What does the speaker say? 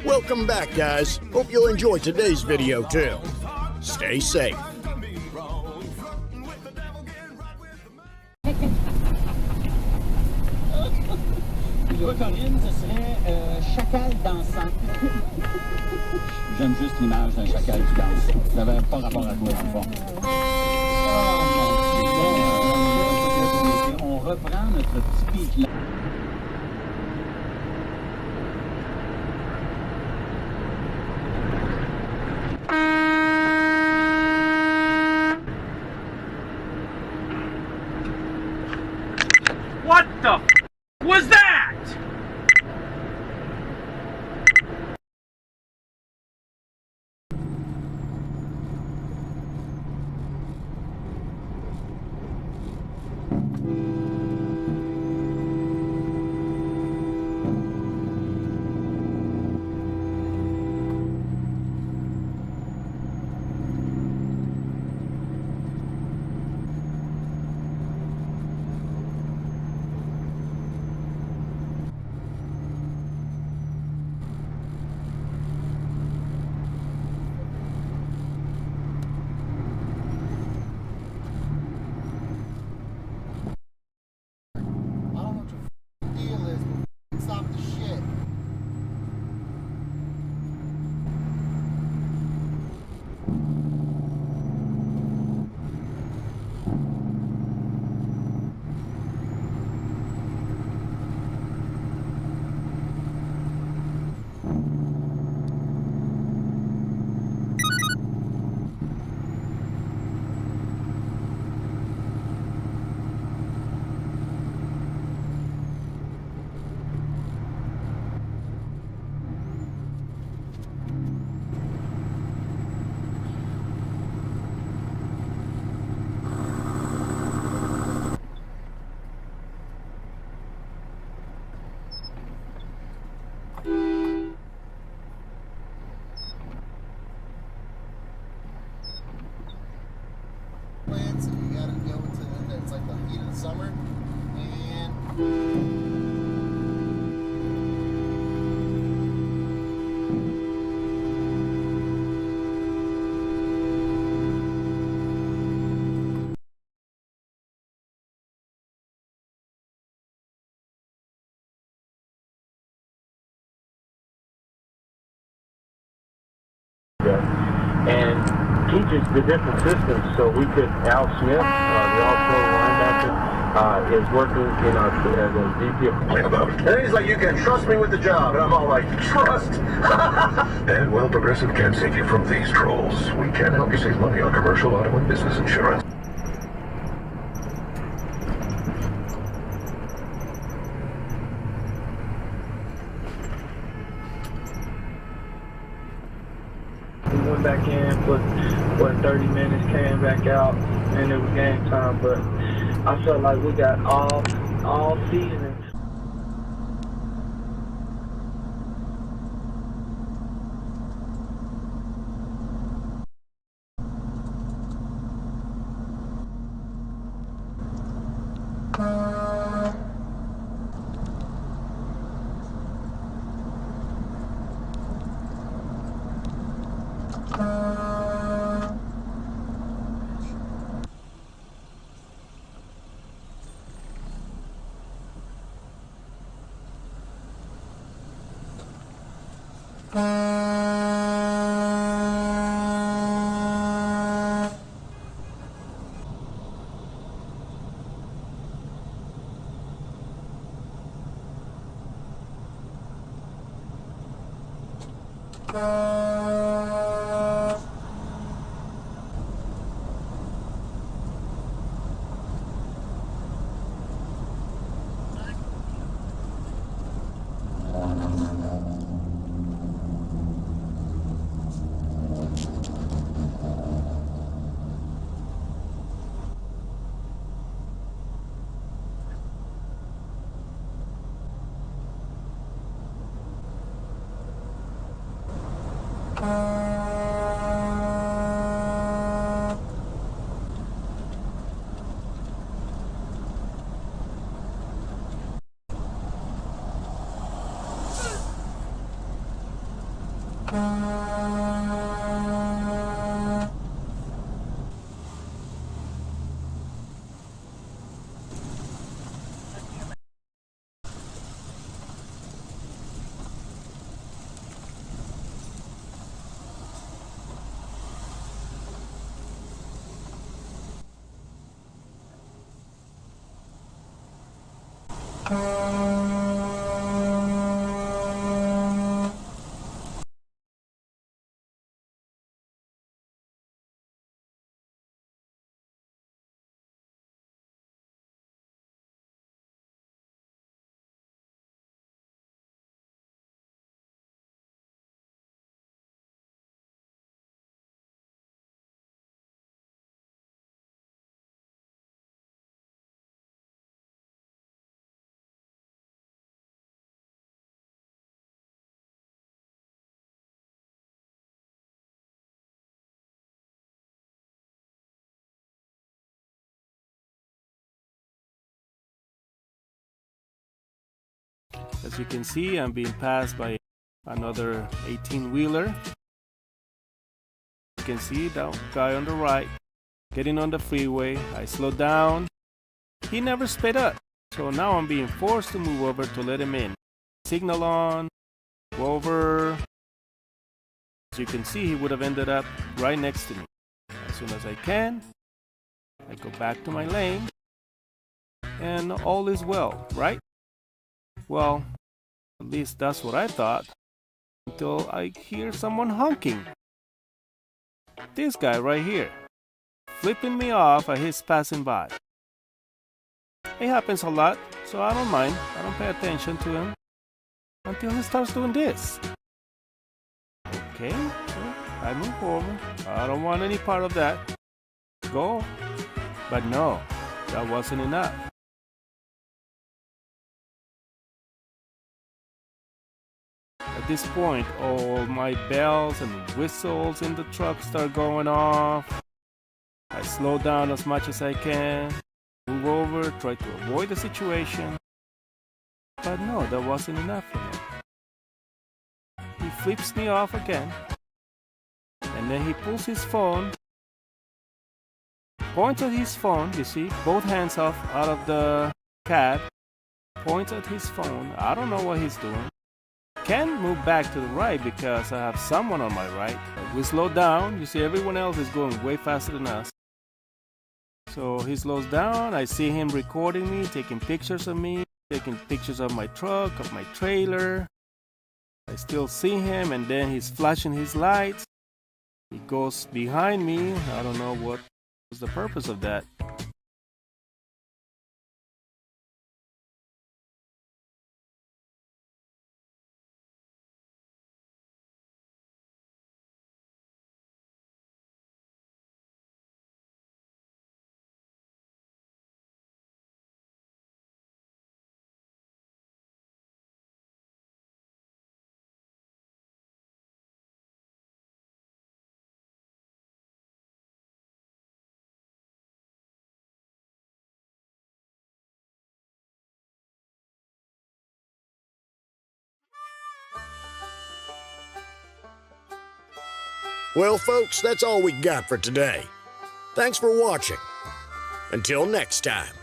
Welcome back, guys. Hope you'll enjoy today's video too. Stay safe. Corinne, ce serait chacal dansant. J'aime juste l'image d'un chacal qui danse. Ça n'avait pas rapport à toi, dans le fond. On reprend notre petit pic là. What the was that? plants, and you gotta go into it's like the heat of the summer, and and teaches the different systems. So we could, Al Smith, the all-pro linebacker, is working in our as a VP of. And he's like, you can trust me with the job. And I'm all like, trust? And while Progressive can save you from these trolls, we can help you save money on commercial auto and business insurance. We went back in for 30 minutes, came back out, and it was game time. But I felt like we got all seasons. As you can see, I'm being passed by another 18-wheeler. You can see that guy on the right getting on the freeway. I slowed down. He never sped up. So now I'm being forced to move over to let him in. Signal on, go over. As you can see, he would have ended up right next to me. As soon as I can, I go back to my lane and all is well, right? Well, at least that's what I thought, until I hear someone honking. This guy right here, flipping me off as he's passing by. It happens a lot, so I don't mind. I don't pay attention to him until he starts doing this. Okay, so I move over. I don't want any part of that. Go. But no, that wasn't enough. At this point, all my bells and whistles in the truck start going off. I slow down as much as I can, move over, try to avoid the situation. But no, that wasn't enough for him. He flips me off again, and then he pulls his phone, points at his phone, you see, both hands off out of the cab, points at his phone. I don't know what he's doing. Can't move back to the right because I have someone on my right. We slow down. You see, everyone else is going way faster than us. So he slows down. I see him recording me, taking pictures of me, taking pictures of my truck, of my trailer. I still see him, and then he's flashing his lights. He goes behind me. I don't know what was the purpose of that. Well, folks, that's all we got for today. Thanks for watching. Until next time.